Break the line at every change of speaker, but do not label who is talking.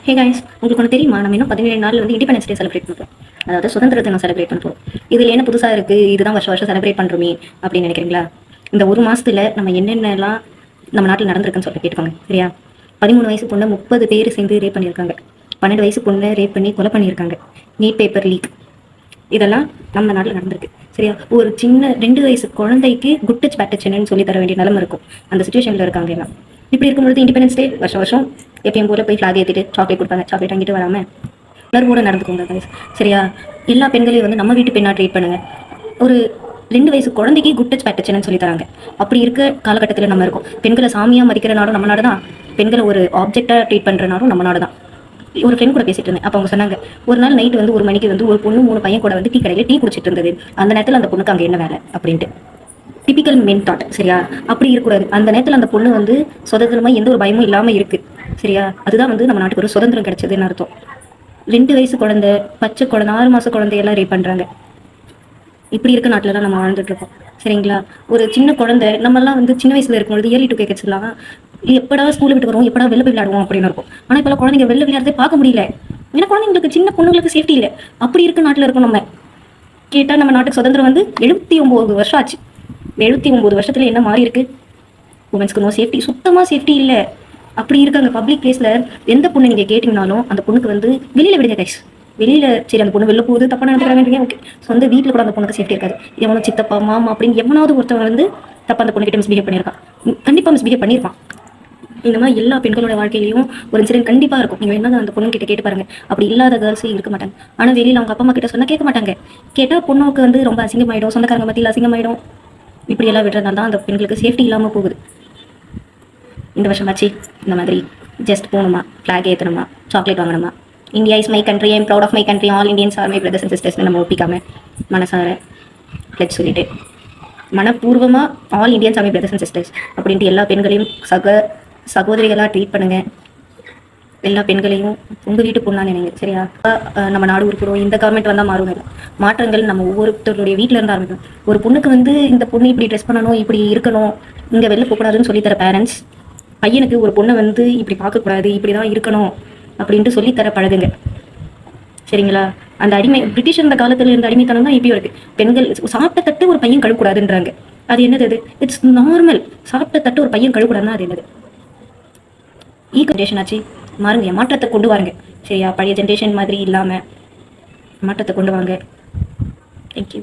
Hey guys, உங்களுக்கு ஒன்று தெரியுமா? நம்ம இன்னும் 17 நாள் வந்து இண்டிபெண்டன்ஸ் டே செலிப்ரேட் பண்ணுறோம். அதாவது சுதந்திர தினம் செலிப்ரேட் பண்ணுறோம். இதில் என்ன புதுசாக இருக்குது, இதுதான் வருஷம் செலிப்ரேட் பண்ணுறோமே அப்படின்னு நினைக்கிறீங்களா? இந்த ஒரு மாதத்தில் நம்ம என்னென்னலாம் நம்ம நாட்டில் நடந்திருக்குன்னு சொல்லிட்டு கேட்டுக்கோங்க, சரியா? 13 வயசு பொண்ணை 30 பேர் சேர்ந்து ரேப் பண்ணியிருக்காங்க. 12 வயசு பொண்ணை ரேப் பண்ணி கொலை பண்ணியிருக்காங்க. நீட் பேப்பர் லீக், இதெல்லாம் நம்ம நாட்டில் நடந்திருக்கு, சரியா? ஒரு சின்ன 2 வயசு குழந்தைக்கு குட் டச் பேட் டச் என்னன்னு சொல்லி தர வேண்டிய நிலைமை இருக்கும். அந்த சுச்சுவேஷனில் இருக்காங்க எல்லாம். இப்படி இருக்கும்போது இண்டிபெண்டன்ஸ் டே வருஷம் எப்பயும் போல போய் ஃப்ளாக் ஏற்றிட்டு சாக்லேட் கொடுப்பாங்க. சாக்லேட் வாங்கிட்டு வராமல் உணர்வோடு நடந்துக்கோங்க கைஸ், சரியா? எல்லா பெண்களையும் வந்து நம்ம வீட்டு பெண்ணாக ட்ரீட் பண்ணுங்க. ஒரு 2 வயசு குழந்தைக்கு குட் டச் பேட் டச்னு சொல்லி தராங்க. அப்படி இருக்க காலகட்டத்தில் நம்ம இருக்கோம். பெண்களை சாமியாக மதிக்கிற நாடும் நம்ம நாடு தான். பெண்களை ஒரு ஆப்ஜெக்டாக ட்ரீட் பண்ணுற நாடும் நம்ம நாடு தான். ஒரு ஃப்ரெண்ட் கூட பேசிட்டு இருந்தேன். அப்போ அவங்க சொன்னாங்க, ஒரு நாள் நைட்டு வந்து 1 மணிக்கு வந்து ஒரு பொண்ணு 3 பையன் கூட வந்து டீ கடையில் டீ குடிச்சிட்டு இருந்தது. அந்த நேரத்தில் அந்த பொண்ணுக்கு அங்கே என்ன வேலை அப்படின்ட்டு. டிபிக்கல் மென் தாட், சரியா? அப்படி இருக்கக்கூடாது. அந்த நேரத்தில் அந்த பொண்ணு வந்து சுதந்திரமாக எந்த ஒரு பயமும் இல்லாமல் இருக்குது, சரியா? அதுதான் வந்து நம்ம நாட்டுக்கு ஒரு சுதந்திரம் கிடைச்சதுன்னு அர்த்தம். 2 வயசு குழந்தை, பச்சை குழந்தை, 6 மாத குழந்தையெல்லாம் ரேப் பண்ணுறாங்க. இப்படி இருக்க நாட்டில் தான் நம்ம வாழ்ந்துட்டு இருக்கோம், சரிங்களா? ஒரு சின்ன குழந்தை, நம்மலாம் வந்து சின்ன வயசுல இருக்கும்போது இயர்லி 2K கிட்ஸ்லாம் எப்படா ஸ்கூல் விட்டு வருவோம், எப்படா வெளில போய் விளையாடுவோம் அப்படின்னு இருக்கும். ஆனால் இப்போ குழந்தைங்க வெளில விளையாடுறதே பார்க்க முடியல. ஏன்னா குழந்தைங்களுக்கு, சின்ன பொண்ணுங்களுக்கு சேஃப்டி இல்லை. அப்படி இருக்க நாட்டில் இருக்கும் நம்ம. கேட்டால் நம்ம நாட்டுக்கு சுதந்திரம் வந்து 79 வருஷம் ஆச்சு. 79 வருஷத்துல என்ன மாறி இருக்கு? உமன்ஸ்க்கு நோ சேஃப்டி, சுத்தமாக சேஃப்டி இல்லை. அப்படி இருக்காங்க. பப்ளிக் பிளேஸில் எந்த பொண்ணு நீங்கள் கேட்டிங்கனாலும் அந்த பொண்ணுக்கு வந்து வெளியில் விடுங்க கைஸ். வெளியில் சரி, அந்த பொண்ணு வெளில போகுது, தப்பாக நடந்துக்கிறாங்க, ஓகே. சொந்த வீட்டில் கூட அந்த பொண்ணுக்கு சேஃப்டி இருக்காது. எவனோ சித்தப்பா மாமா அப்படின்னு எவனாவது ஒருத்தவங்க வந்து தப்பா அந்த பொண்ணுக்கிட்ட மிஸ்பிஹேவ் பண்ணியிருக்கான். கண்டிப்பாக மிஸ்பிஹேவ் பண்ணியிருப்பான். இந்த மாதிரி எல்லா பெண்களோட வாழ்க்கையிலையும் ஒரு இன்சிடென்ட் கண்டிப்பாக இருக்கும். நீங்கள் என்ன அந்த பொண்ணு கிட்ட கேட்டு பாருங்க. அப்படி இல்லாத கேர்ள்ஸே இருக்க மாட்டாங்க. ஆனால் வெளியில் அவங்க அப்பா அம்மா கிட்ட சொன்னால் கேட்க மாட்டாங்க. கேட்டால் பொண்ணுக்கு வந்து ரொம்ப அசிங்கமாயிடும், சொந்தக்காரங்க மத்தியில் அசிங்கமாயிடும். இப்படியெல்லாம் விடுறதுனால தான் அந்த பெண்களுக்கு சேஃப்டி இல்லாமல் போகுது. இந்த வருஷமாச்சு இந்த மாதிரி ஜஸ்ட் போகணுமா, ஃப்ளாக் ஏற்றணுமா, சாக்லேட் வாங்கணுமா, India is my country, I am proud of my country, all Indians are my brothers and sisters நம்ம ஒப்பிக்காம மனசார பிளட் சொல்லிட்டு மனப்பூர்வமாக all Indians are my brothers and sisters அப்படின்ட்டு எல்லா பெண்களையும் சகோதரிகளாக ட்ரீட் பண்ணுங்கள். எல்லா பெண்களையும் உங்கள் வீட்டு பொண்ணான்னு நினைங்க, சரியா? நம்ம நாடு உருப்புறோம், இந்த கவர்மெண்ட் வந்தால் மாறும் இல்லை. மாற்றங்கள் நம்ம ஒவ்வொருத்தருடைய வீட்டில் இருந்து ஆரம்பிக்கும். ஒரு பொண்ணுக்கு வந்து இந்த பொண்ணு இப்படி ட்ரெஸ் பண்ணணும், இப்படி இருக்கணும், இங்கே வெளில போகக்கூடாதுன்னு சொல்லித்தர பேரண்ட்ஸ், பையனுக்கு ஒரு பொண்ணை வந்து இப்படி பார்க்கக்கூடாது, இப்படி தான் இருக்கணும் அப்படின்ட்டு சொல்லித்தர பழகுங்க, சரிங்களா? அந்த அடிமை பிரிட்டிஷ் அந்த காலத்தில் இருந்த அடிமைத்தனம் தான் இப்பயும் இருக்குது. பெண்கள் சாப்பிட்ட தட்டு ஒரு பையன் கழுவக்கூடாதுன்றாங்க. அது என்னது? அது இட்ஸ் நார்மல். சாப்பிட்ட தட்டு ஒரு பையன் கழுவக்கூடாதுன்னா அது என்னது? ஜென்ரேஷன் ஆச்சு, மாறுங்க, மாற்றத்தை கொண்டு வாருங்க, சரியா? பழைய ஜென்ரேஷன் மாதிரி இல்லாமல் மாற்றத்தை கொண்டு வாங்க. தேங்க்யூ.